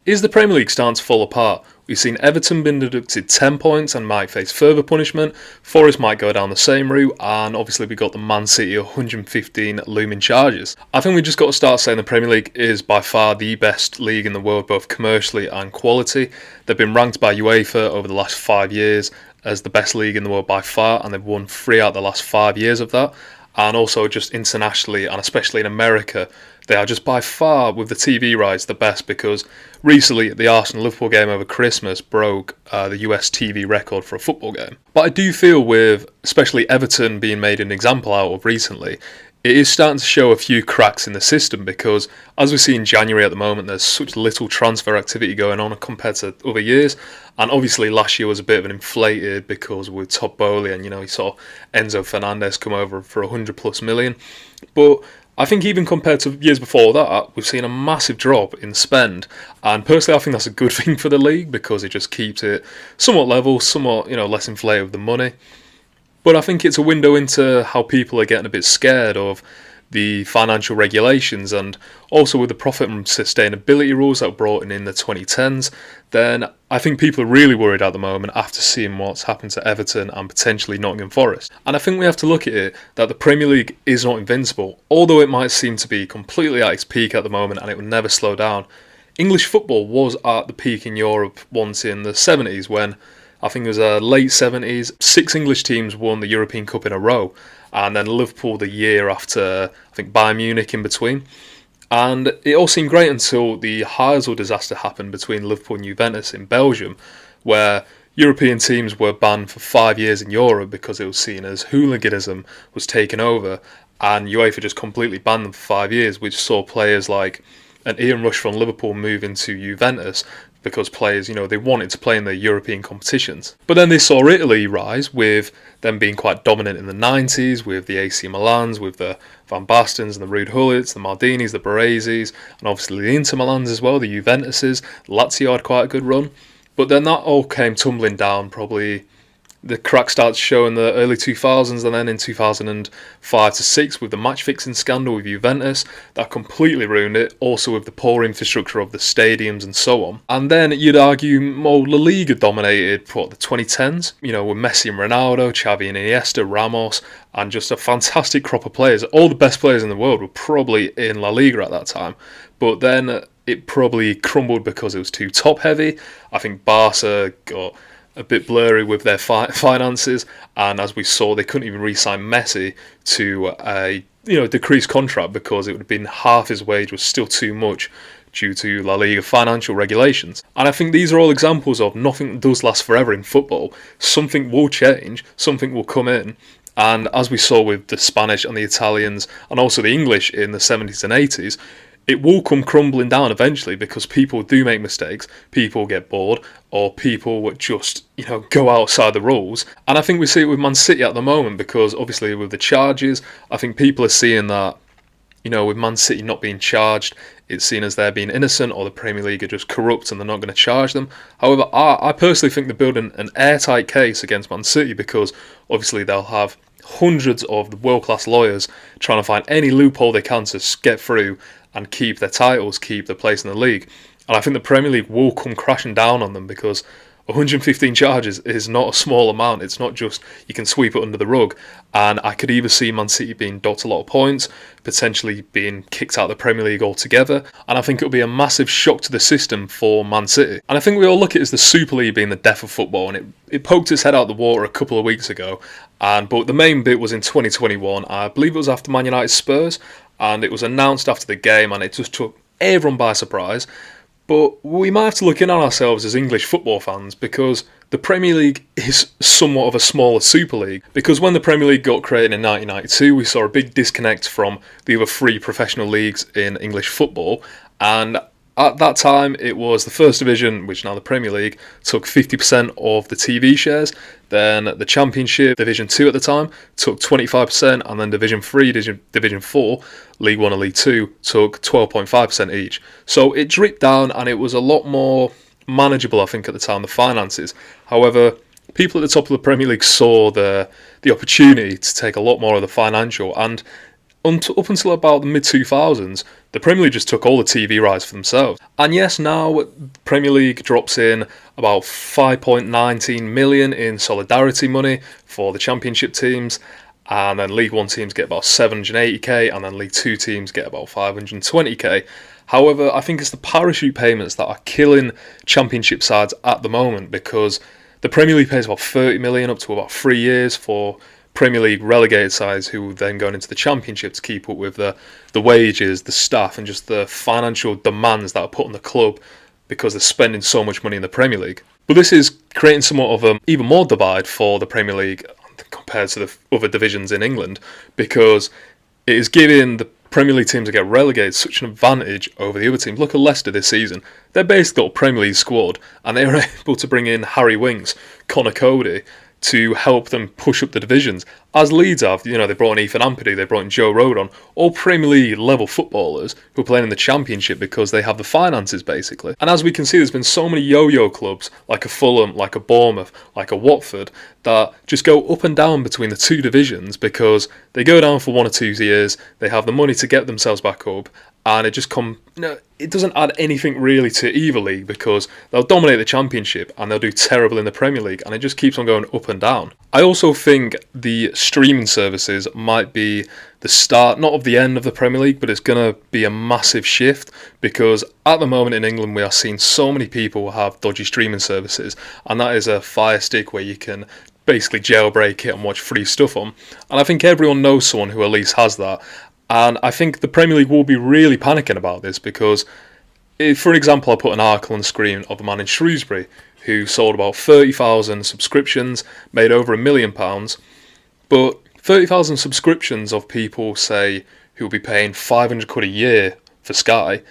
Is the Premier League starting to fall apart? We've seen Everton been deducted 10 points and might face further punishment. Forest might go down the same route, and obviously we got the Man City 115 looming charges. I think we just got to start saying the Premier League is by far the best league in the world, both commercially and quality. They've been ranked by UEFA over the last 5 years as the best league in the world by far, and they've won 3 out of the last 5 years of that. And also just internationally, and especially in America, they are just by far, with the TV rights, the best, because recently the Arsenal-Liverpool game over Christmas broke the US TV record for a football game. But I do feel with, especially Everton being made an example out of recently, it is starting to show a few cracks in the system, because as we see in January at the moment, there's such little transfer activity going on compared to other years. And obviously last year was a bit of an inflated because with Todd Bowley and, you saw Enzo Fernandez come over for 100 plus million. But I think even compared to years before that, we've seen a massive drop in spend. And personally, I think that's a good thing for the league, because it just keeps it somewhat level, somewhat, less inflated with the money. But I think it's a window into how people are getting a bit scared of the financial regulations, and also with the profit and sustainability rules that were brought in the 2010s, then I think people are really worried at the moment after seeing what's happened to Everton and potentially Nottingham Forest. And I think we have to look at it that the Premier League is not invincible, although it might seem to be completely at its peak at the moment and it will never slow down. English football was at the peak in Europe once in the 70s when, I think it was late 70s, 6 English teams won the European Cup in a row, and then Liverpool the year after, I think Bayern Munich in between. And it all seemed great until the Heysel disaster happened between Liverpool and Juventus in Belgium, where European teams were banned for 5 years in Europe because it was seen as hooliganism was taken over, and UEFA just completely banned them for 5 years, which saw players like an Ian Rush from Liverpool move into Juventus, because players, they wanted to play in the European competitions. But then they saw Italy rise, with them being quite dominant in the 90s, with the AC Milans, with the Van Bastens and the Ruud Gullits, the Maldinis, the Bareses, and obviously the Inter Milans as well, the Juventuses. Lazio had quite a good run. But then that all came tumbling down, probably the crack started to show in the early 2000s, and then in 2005 to 6 with the match fixing scandal with Juventus, that completely ruined it, also with the poor infrastructure of the stadiums and so on. And then you'd argue more La Liga dominated for the 2010s, with Messi and Ronaldo, Xavi and Iniesta, Ramos, and just a fantastic crop of players. All the best players in the world were probably in La Liga at that time, but then it probably crumbled because it was too top heavy. I think Barca got a bit blurry with their finances, and as we saw, they couldn't even re-sign Messi to a decreased contract because it would have been half his wage, was still too much due to La Liga financial regulations. And I think these are all examples of nothing does last forever in football. Something will change, something will come in, and as we saw with the Spanish and the Italians and also the English in the 70s and 80s, it will come crumbling down eventually, because people do make mistakes, people get bored, or people would just, go outside the rules. And I think we see it with Man City at the moment, because obviously with the charges, I think people are seeing that, with Man City not being charged, it's seen as they're being innocent, or the Premier League are just corrupt and they're not going to charge them. However, I personally think they're building an airtight case against Man City, because obviously they'll have hundreds of the world-class lawyers trying to find any loophole they can to get through and keep their titles, keep their place in the league. And I think the Premier League will come crashing down on them, because 115 charges is not a small amount. It's not just you can sweep it under the rug. And I could either see Man City being docked a lot of points, potentially being kicked out of the Premier League altogether, and I think it'll be a massive shock to the system for Man City. And I think we all look at it as the Super League being the death of football, and it poked its head out the water a couple of weeks ago. But the main bit was in 2021. I believe it was after Man United Spurs, and it was announced after the game, and it just took everyone by surprise. But we might have to look in on ourselves as English football fans, because the Premier League is somewhat of a smaller Super League. Because when the Premier League got created in 1992, we saw a big disconnect from the other 3 professional leagues in English football, and at that time, it was the First Division, which now the Premier League, took 50% of the TV shares. Then the Championship, Division 2 at the time, took 25%, and then Division 3, Division 4, League 1 and League 2, took 12.5% each. So it dripped down, and it was a lot more manageable, I think, at the time, the finances. However, people at the top of the Premier League saw the opportunity to take a lot more of the financial, and Up until about the mid-2000s, the Premier League just took all the TV rights for themselves. And yes, now Premier League drops in about 5.19 million in solidarity money for the Championship teams, and then League 1 teams get about 780k, and then League 2 teams get about 520k. However, I think it's the parachute payments that are killing Championship sides at the moment, because the Premier League pays about 30 million up to about 3 years for Premier League relegated sides who then go into the Championship to keep up with the wages, the staff, and just the financial demands that are put on the club because they're spending so much money in the Premier League. But this is creating somewhat of an even more divide for the Premier League compared to the other divisions in England, because it is giving the Premier League teams that get relegated such an advantage over the other teams. Look at Leicester this season. They're basically got a Premier League squad, and they were able to bring in Harry Winks, Connor Cody, to help them push up the divisions. As Leeds have, they brought in Ethan Ampadu, they brought in Joe Rodon, all Premier League level footballers who are playing in the Championship because they have the finances, basically. And as we can see, there's been so many yo-yo clubs, like a Fulham, like a Bournemouth, like a Watford, that just go up and down between the two divisions because they go down for 1 or 2 years, they have the money to get themselves back up, and it doesn't add anything really to either league, because they'll dominate the Championship and they'll do terrible in the Premier League, and it just keeps on going up and down. I also think the streaming services might be the start, not of the end of the Premier League, but it's going to be a massive shift, because at the moment in England we are seeing so many people have dodgy streaming services, and that is a Fire Stick where you can basically jailbreak it and watch free stuff on. And I think everyone knows someone who at least has that. And I think the Premier League will be really panicking about this, because, for example, I put an article on the screen of a man in Shrewsbury who sold about 30,000 subscriptions, made over £1 million, but 30,000 subscriptions of people, say, who will be paying £500 a year for Sky,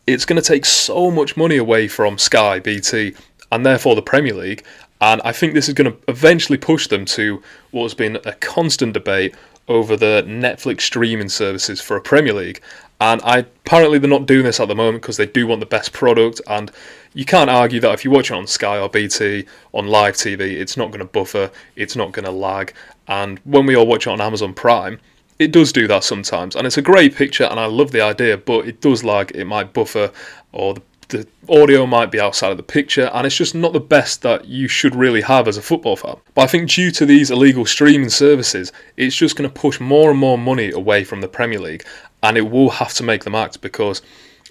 it's going to take so much money away from Sky, BT, and therefore the Premier League. And I think this is going to eventually push them to what has been a constant debate over the Netflix streaming services for a Premier League. And apparently they're not doing this at the moment because they do want the best product, and you can't argue that if you watch it on Sky or BT on live TV, it's not going to buffer, it's not going to lag. And when we all watch it on Amazon Prime, it does do that sometimes, and it's a great picture and I love the idea, but it does lag, it might buffer, or the audio might be outside of the picture, and it's just not the best that you should really have as a football fan. But I think due to these illegal streaming services, it's just going to push more and more money away from the Premier League, and it will have to make them act, because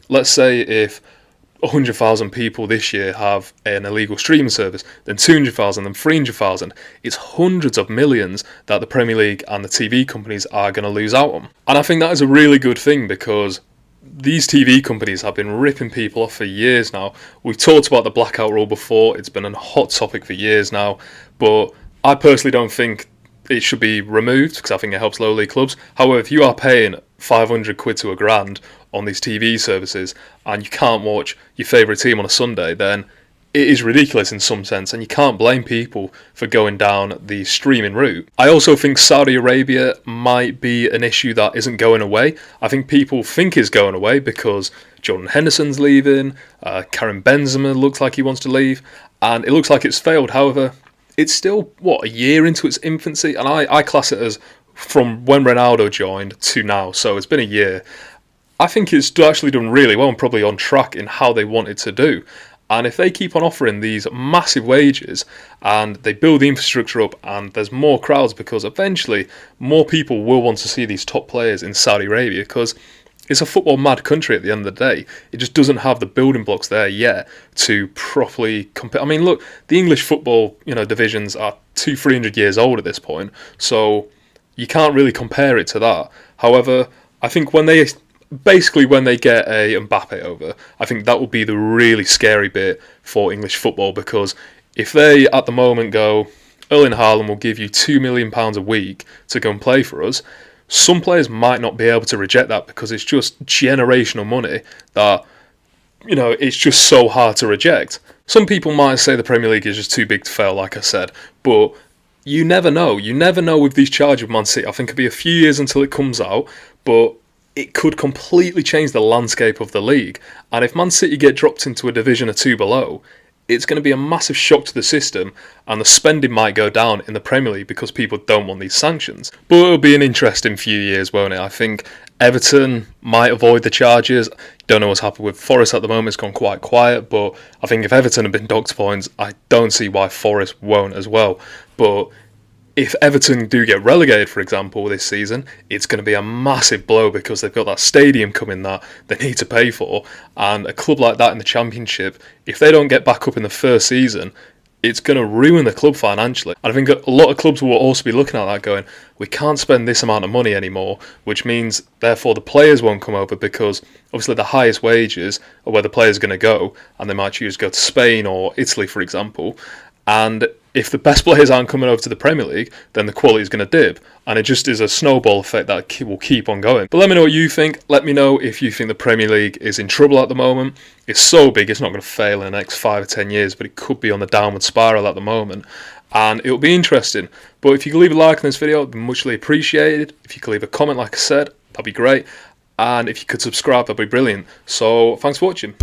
let's say if 100,000 people this year have an illegal streaming service, then 200,000, then 300,000, it's hundreds of millions that the Premier League and the TV companies are going to lose out on. And I think that is a really good thing, because these TV companies have been ripping people off for years now. We've talked about the blackout rule before, it's been a hot topic for years now, but I personally don't think it should be removed, because I think it helps low league clubs. However, if you are paying 500 quid to £1,000 on these TV services and you can't watch your favourite team on a Sunday, then it is ridiculous in some sense, and you can't blame people for going down the streaming route. I also think Saudi Arabia might be an issue that isn't going away. I think people think it's going away because Jordan Henderson's leaving, Karim Benzema looks like he wants to leave, and it looks like it's failed. However, it's still, a year into its infancy, and I class it as from when Ronaldo joined to now, so it's been a year. I think it's actually done really well and probably on track in how they want it to do. And if they keep on offering these massive wages and they build the infrastructure up and there's more crowds, because eventually more people will want to see these top players in Saudi Arabia, because it's a football mad country at the end of the day. It just doesn't have the building blocks there yet to properly compare. I mean, look, the English football, divisions are 200-300 years old at this point, so you can't really compare it to that. However, I think when they get a Mbappe over, I think that will be the really scary bit for English football, because if they at the moment go, Erling Haaland will give you £2 million a week to go and play for us, some players might not be able to reject that, because it's just generational money that, it's just so hard to reject. Some people might say the Premier League is just too big to fail, like I said, but you never know. You never know with these charges of Man City. I think it'll be a few years until it comes out, but it could completely change the landscape of the league. And if Man City get dropped into a division or two below, it's going to be a massive shock to the system, and the spending might go down in the Premier League because people don't want these sanctions. But it'll be an interesting few years, won't it? I think Everton might avoid the charges. Don't know what's happened with Forest at the moment. It's gone quite quiet, but I think if Everton have been docked points, I don't see why Forest won't as well. But if Everton do get relegated, for example, this season, it's going to be a massive blow because they've got that stadium coming that they need to pay for. And a club like that in the Championship, if they don't get back up in the first season, it's going to ruin the club financially. And I think a lot of clubs will also be looking at that going, we can't spend this amount of money anymore, which means therefore the players won't come over because obviously the highest wages are where the players are going to go, and they might choose to go to Spain or Italy, for example. And if the best players aren't coming over to the Premier League, then the quality is going to dip. And it just is a snowball effect that will keep on going. But let me know what you think. Let me know if you think the Premier League is in trouble at the moment. It's so big, it's not going to fail in the next 5 or 10 years, but it could be on the downward spiral at the moment. And it'll be interesting. But if you could leave a like on this video, it'd be muchly appreciated. If you could leave a comment, like I said, that'd be great. And if you could subscribe, that'd be brilliant. So thanks for watching.